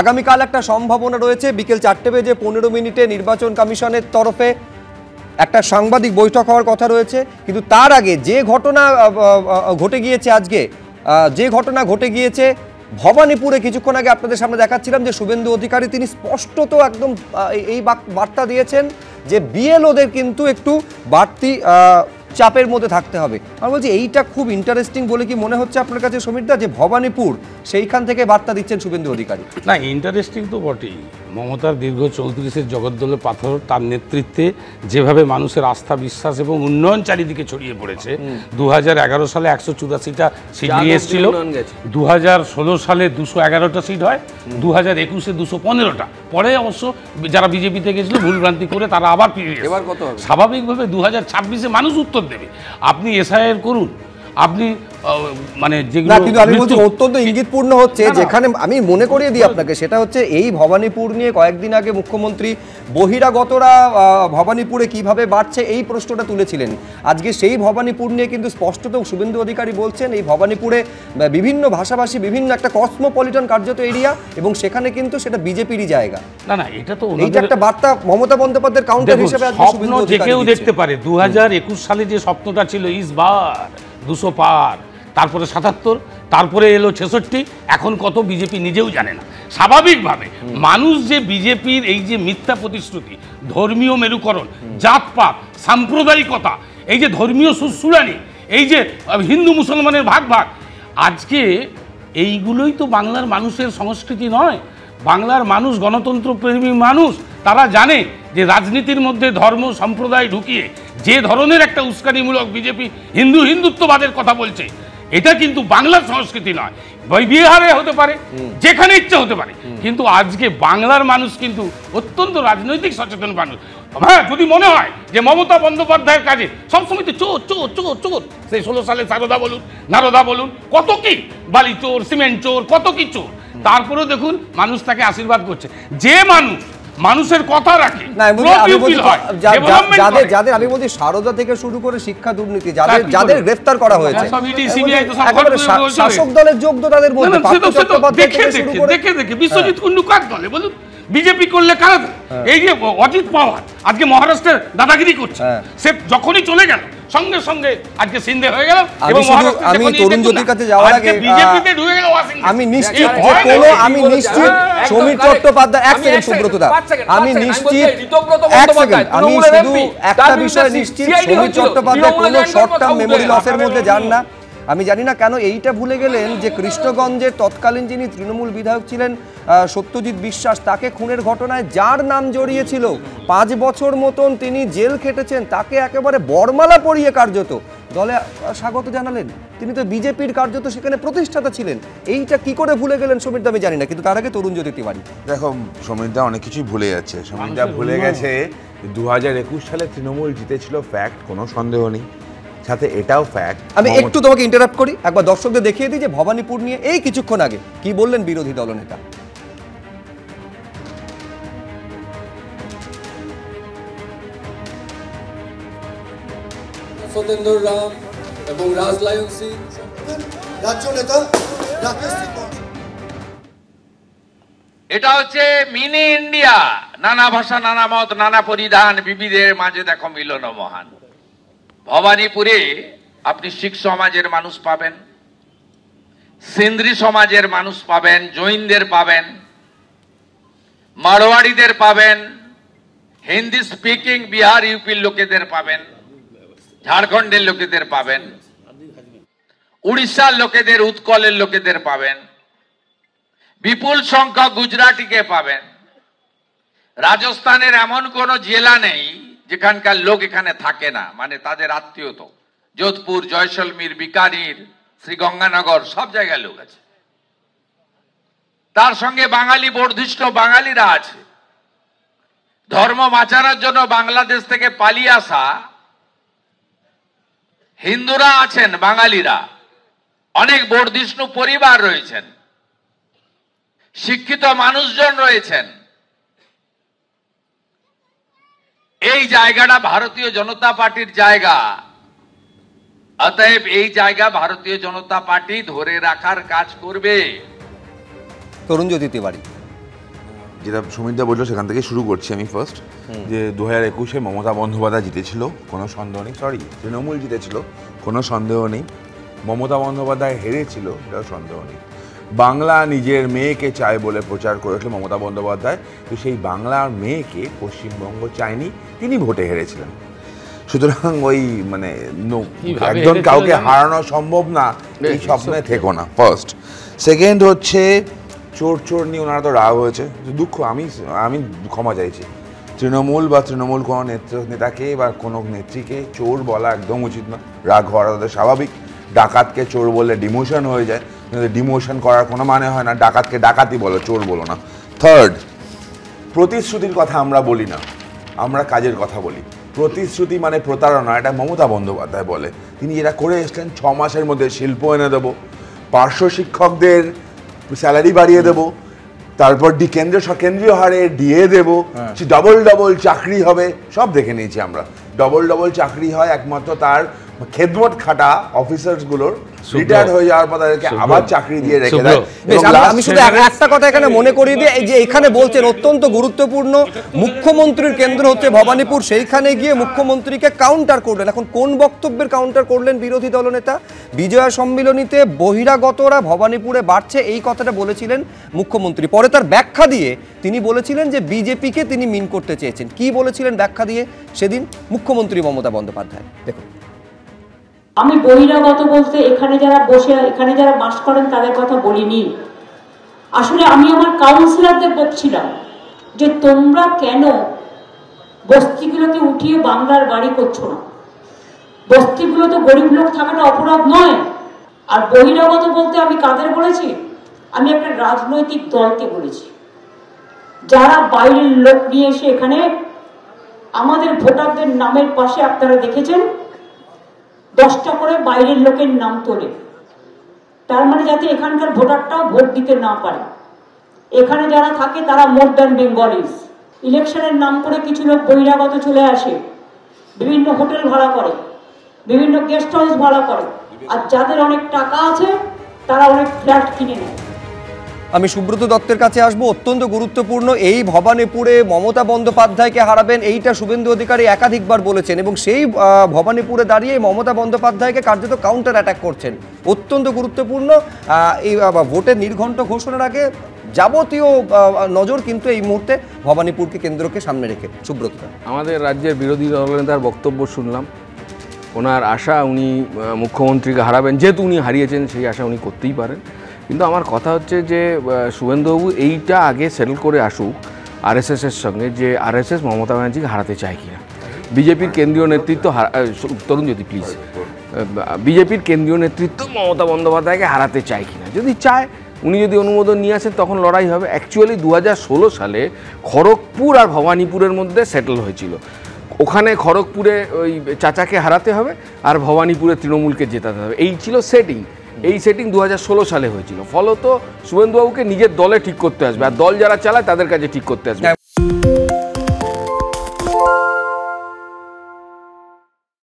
আগামীকাল একটা সম্ভাবনা রয়েছে, বিকেল 4:15 নির্বাচন কমিশনের তরফে একটা সাংবাদিক বৈঠক হওয়ার কথা রয়েছে। কিন্তু তার আগে যে ঘটনা ঘটে গিয়েছে আজকে, যে ঘটনা ঘটে গিয়েছে ভবানীপুরে, কিছুক্ষণ আগে আপনাদের সামনে দেখাচ্ছিলাম যে শুভেন্দু অধিকারী তিনি স্পষ্টত একদম এই বার্তা দিয়েছেন যে বিএলওদের কিন্তু একটু বাড়তি চাপের মধ্যে থাকতে হবে। আমি বলছি এইটা খুব ইন্টারেস্টিং বলে কি মনে হচ্ছে আপনার কাছে সমীরদা, যে ভবানীপুর সেইখান থেকে বার্তা দিচ্ছেন শুভেন্দু অধিকারী? না, ইন্টারেস্টিং তো বটেই। মমতার দীর্ঘ 34-এর জগদ্দলে পাথর, তার নেতৃত্বে যেভাবে মানুষের আস্থা বিশ্বাস এবং উন্নয়ন চারিদিকে ছড়িয়ে পড়েছে। 2011 সালে 184টা সিট নিয়ে এসেছিল, 2016 সালে 211টা সিট হয়, 2021-এ 215টা। পরে অবশ্য যারা বিজেপিতে গেছিল ভুলভ্রান্তি করে তারা আবার ফিরে এসেছে। স্বাভাবিকভাবে 2026-এ মানুষ উত্তর দেবে। আপনি এসআইআর করুন, আপনি মানে যেগুলো কিন্তু আমি বলছি অত্যন্ত ইঙ্গিতপূর্ণ হচ্ছে, যেখানে আমি মনে করিয়ে দিই আপনাকে, সেটা হচ্ছে এই ভবানীপুর নিয়ে কয়েকদিন আগে মুখ্যমন্ত্রী বহিরাগতরা ভবানীপুরে কিভাবে বাড়ছে এই প্রশ্নটা তুলেছিলেন। আজকে সেই ভবানীপুর নিয়ে কিন্তু স্পষ্টত শুভেন্দু অধিকারী বলছেন এই ভবানীপুরে বিভিন্ন ভাষাভাষী, বিভিন্ন একটা কসমোপলিটন কার্যত এরিয়া, এবং সেখানে কিন্তু সেটা বিজেপিরই জায়গা। না না, এটা তো এইটা একটা বার্তা মমতা বন্দ্যোপাধ্যায়ের কাউন্টার হিসেবে স্বপ্ন যে কেউ দেখতে পারে। 2021 সালে যে স্বপ্নটা ছিল ইসবার 200 পার, তারপরে 77, তারপরে এলো 66, এখন কত বিজেপি নিজেও জানে না। স্বাভাবিকভাবে মানুষ যে বিজেপির এই যে মিথ্যা প্রতিশ্রুতি, ধর্মীয় মেরুকরণ, জাতপাত, সাম্প্রদায়িকতা, এই যে ধর্মীয় সুশ্রুড়ানি, এই যে হিন্দু মুসলমানের ভাগ ভাগ, আজকে এইগুলোই তো বাংলার মানুষের সংস্কৃতি নয়। বাংলার মানুষ গণতন্ত্রপ্রেমী মানুষ, তারা জানে যে রাজনীতির মধ্যে ধর্ম সম্প্রদায় ঢুকিয়ে যে ধরনের একটা উস্কানিমূলক বিজেপি হিন্দুত্ববাদের কথা বলছে, এটা কিন্তু বাংলার সংস্কৃতি নয়। বিহারে হতে পারে, যেখানে ইচ্ছা হতে পারে, কিন্তু আজকে বাংলার মানুষ কিন্তু অত্যন্ত রাজনৈতিক সচেতন মানুষ। হ্যাঁ, যদি মনে হয় যে মমতা বন্দ্যোপাধ্যায়ের কাজে সবসময় তো চোর চোর চোর চোর, সেই 16 সালে সারদা বলুন, নারদা বলুন, কত কি বালি চোর, সিমেন্ট চোর, কত কি চোর, তারপরেও দেখুন মানুষ তাকে আশীর্বাদ করছে। যে মানুষ মানুষের কথা রাখে, যাদের আমি বলছি সারদা থেকে শুরু করে শিক্ষা দুর্নীতি, যাদের গ্রেফতার করা হয়েছে, শাসক দলের যোগ্য তাদের মধ্যে দেখে দেখে বিশ্বজিৎ কুন্ডু কার দলে বলুন, বিজেপি করলে কারা? এই যে অজিত পাওয়ার আজকে মহারাষ্ট্রের দাদাগিরি করছে, সে যখনই চলে গেল সঙ্গে সঙ্গে আজকে সিন্ধে হয়ে গেল। আমি তরুণ জ্যোতির কাছে যাওয়ার আগে আমি নিশ্চিত সমীর চট্টোপাধ্যায়, এক সেকেন্ড সুব্রত দা, আমি নিশ্চিত, এক সেকেন্ড, আমি শুধু একটা বিষয় নিশ্চিত, সমীর চট্টোপাধ্যায় কোনো শর্ট টার্ম মেমোরি লসের মধ্যে যান না। আমি জানি না কেন এইটা ভুলে গেলেন যে কৃষ্ণগঞ্জের তৎকালীন যিনি তৃণমূল বিধায়ক ছিলেন সত্যজিৎ বিশ্বাস, তাকে খুনের ঘটনায় যার নাম জড়িয়েছিল 5 বছর মতন তিনি জেল খেটেছেন, তাকে একেবারে বরমালা পরিয়ে কার্যত দলে স্বাগত জানালেন। তিনি তো বিজেপির কার্যত সেখানে প্রতিষ্ঠাতা ছিলেন। এইটা কি করে ভুলে গেলেন সমীরদা আমি জানি না, কিন্তু তার আগে তরুণ জ্যোতি তিওয়ারি। দেখো, সমীরদা অনেক কিছুই ভুলে যাচ্ছে। সমীরদা ভুলে গেছে 2021 সালে তৃণমূল জিতেছিল, ফ্যাক্ট, কোনো সন্দেহ নেই, সাথে এটাও ফ্যাক্ট। আমি একটু তোমাকে ইন্টারাপ্ট করি, একবার দর্শকদের দেখিয়ে দিই যে ভবানীপুর নিয়ে এই কিছুক্ষণ আগে কি বললেন বিরোধী দলনেতা। সতেন্দ্র রাম এবং রাজলায়ন সিং, রাজ্য নেতা রাকেশ সিং। এটা হচ্ছে মিনি ইন্ডিয়া, নানা ভাষা, নানা মত, নানা পরিধান, বিবিধের মাঝে দেখো মিলন মহান। ভবানীপুরে আপনি শিখ সমাজের মানুষ পাবেন, সিন্ধ্রি সমাজের মানুষ পাবেন, জৈনদের পাবেন, মারোয়াড়িদের পাবেন, হিন্দি স্পিকিং বিহার ইউপির লোকেদের পাবেন, ঝাড়খণ্ডের লোকেদের পাবেন, উড়িষ্যার লোকেদের, উৎকলের লোকেদের পাবেন, বিপুল সংখ্যক গুজরাটিকে পাবেন। রাজস্থানের এমন কোন জেলা নেই যেখানকার লোক এখানে থাকে না, মানে তাদের আত্মীয় তো যোধপুর, জয়সলমীর, বিকানির, শ্রীগঙ্গানগর, সব জায়গায় লোক আছে। তার সঙ্গে বাঙালি বর্ধিষ্ঠ বাঙালিরা আছে। ধর্ম বাঁচানোর জন্য বাংলাদেশ থেকে পালিয়ে আসা হিন্দুরা আছেন, বাঙালিরা, অনেক বর্ধিষ্ণু পরিবার রয়েছেন, শিক্ষিত মানুষজন রয়েছেন। এই জায়গাটা ভারতীয় জনতা পার্টির জায়গা, অতএব এই জায়গা ভারতীয় জনতা পার্টি ধরে রাখার কাজ করবে। তরুণ জ্যোতি তিওয়ারি। যেটা সুমিতদা বললো সেখান থেকে শুরু করছি আমি ফার্স্ট, যে 2021-এ মমতা বন্দ্যোপাধ্যায় জিতেছিল, কোনো সন্দেহ নেই। সরি, তৃণমূল জিতেছিল, কোনো সন্দেহ নেই। মমতা বন্দ্যোপাধ্যায় হেরেছিল, এটাও সন্দেহ নেই। বাংলা নিজের মেয়েকে চায় বলে প্রচার করেছিল মমতা বন্দ্যোপাধ্যায়, তো সেই বাংলার মেয়েকে পশ্চিমবঙ্গ চায়নি, তিনি ভোটে হেরেছিলেন। সুতরাং ওই মানে একজন কাউকে হারানো সম্ভব না এই স্বপ্নে থেকো না, ফার্স্ট। সেকেন্ড হচ্ছে চোর নিয়ে ওনারা তো রাগ হয়েছে, দুঃখ, আমি ক্ষমা চাইছি। তৃণমূল বা তৃণমূল কোনো নেতাকে বা কোনো নেত্রীকে চোর বলা একদম উচিত না, রাগ হওয়া তাদের স্বাভাবিক। ডাকাতকে চোর বললে ডিমোশন হয়ে যায়, ডিমোশন করার কোনো মানে হয় না। ডাকাতকে ডাকাতি বলো, চোর বলো না। থার্ড, প্রতিশ্রুতির কথা আমরা বলি না, আমরা কাজের কথা বলি। প্রতিশ্রুতি মানে প্রতারণা, এটা মমতা বন্দ্যোপাধ্যায় বলে। তিনি যেটা করে এসছেন, 6 মাসের মধ্যে শিল্প এনে দেবো, পার্শ্ব শিক্ষকদের স্যালারি বাড়িয়ে দেবো, তারপর কেন্দ্রীয় হারে ডিএ দেবো, ডবল চাকরি হবে, সব দেখে নিয়েছি আমরা। ডবল চাকরি হয় একমাত্র তার খেদমত খাটা অফিসারসগুলোর রিটায়ার্ড হয়ে যাওয়ার পর তাদেরকে আবার চাকরি দিয়ে রেখে দেয়। আমি শুধু একটা কথা এখানে মনে করিয়ে দিই, যে এখানে বলছেন অত্যন্ত গুরুত্বপূর্ণ, মুখ্যমন্ত্রীর কেন্দ্র হচ্ছে ভবানীপুর, সেইখানে গিয়ে মুখ্যমন্ত্রীকে কাউন্টার করলেন। এখন কোন বক্তব্যের কাউন্টার করলেন বিরোধী দলনেতা? বিজয়া সম্মিলনীতে বহিরাগতরা ভবানীপুরে বাড়ছে, এই কথাটা বলেছিলেন মুখ্যমন্ত্রী। পরে তার ব্যাখ্যা দিয়ে তিনি বলেছিলেন যে বিজেপিকে তিনি মিন করতে চেয়েছেন। কি বলেছিলেন ব্যাখ্যা দিয়ে সেদিন মুখ্যমন্ত্রী মমতা বন্দ্যোপাধ্যায়? দেখুন, আমি বহিরাগত বলতে এখানে যারা বাস করেন তাদের কথা বলিনি। আসলে আমি আমার কাউন্সিলরদের বলছিলাম যে তোমরা কেন বস্তিগুলোকে উঠিয়ে বাংলার বাড়ি করছো না? বস্তিগুলোতে গরিব লোক থাকাটা অপরাধ নয়। আর বহিরাগত বলতে আমি কাদের বলেছি? আমি একটা রাজনৈতিক দলকে বলেছি, যারা বাইরের লোক নিয়ে এসে এখানে আমাদের ভোটারদের নামের পাশে আপনারা দেখেছেন 10টা করে বাইরের লোকের নাম তোলে, তার মানে যাতে এখানকার ভোটারটাও ভোট দিতে না পারে। এখানে যারা থাকে তারা মোর দ্যান বেঙ্গলিজ। ইলেকশনের নাম করে কিছু লোক বহিরাগত চলে আসে, বিভিন্ন হোটেল ভাড়া করে, বিভিন্ন গেস্ট হাউস ভাড়া করে, আর যাদের অনেক টাকা আছে তারা অনেক ফ্ল্যাট কিনে নেয়। আমি সুব্রত দত্তের কাছে আসবো। অত্যন্ত গুরুত্বপূর্ণ, এই ভবানীপুরে মমতা বন্দ্যোপাধ্যায়কে হারাবেন, এইটা শুভেন্দু অধিকারী একাধিকবার বলেছেন, এবং সেই ভবানীপুরে দাঁড়িয়ে মমতা বন্দ্যোপাধ্যায়কে কার্যত কাউন্টার অ্যাটাক করছেন। অত্যন্ত গুরুত্বপূর্ণ। এই ভোটের নির্ঘণ্ট ঘোষণার আগে যাবতীয় নজর কিন্তু এই মুহূর্তে ভবানীপুরকে কেন্দ্রকে সামনে রেখে। সুব্রত, আমাদের রাজ্যের বিরোধী দলনেতার বক্তব্য শুনলাম, ওনার আশা উনি মুখ্যমন্ত্রীকে হারাবেন, যেহেতু উনি হারিয়েছেন সেই আশা উনি করতেই পারেন। কিন্তু আমার কথা হচ্ছে যে শুভেন্দুবাবু এইটা আগে সেটেল করে আসুক আরএসএসের সঙ্গে, যে আরএসএস মমতা ব্যানার্জিকে হারাতে চায় কিনা। বিজেপির কেন্দ্রীয় নেতৃত্ব, তরুণজ্যোতি প্লিজ, বিজেপির কেন্দ্রীয় নেতৃত্ব মমতা বন্দ্যোপাধ্যায়কে হারাতে চায় কিনা। যদি চায়, উনি যদি অনুমোদন নিয়ে আসেন তখন লড়াই হবে। অ্যাকচুয়ালি 2016 সালে খড়গপুর আর ভবানীপুরের মধ্যে সেটেল হয়েছিল। ওখানে খড়গপুরে ওই চাচাকে হারাতে হবে আর ভবানীপুরে তৃণমূলকে জেতাতে হবে, এই ছিল সেটিং। এই সেটিং 2016 সালে হয়েছিল। ফলত শুভেন্দুবাবুকে নিজের দলে ঠিক করতে আসবে, আর দল যারা চালায় তাদের কাছে ঠিক করতে আসবে।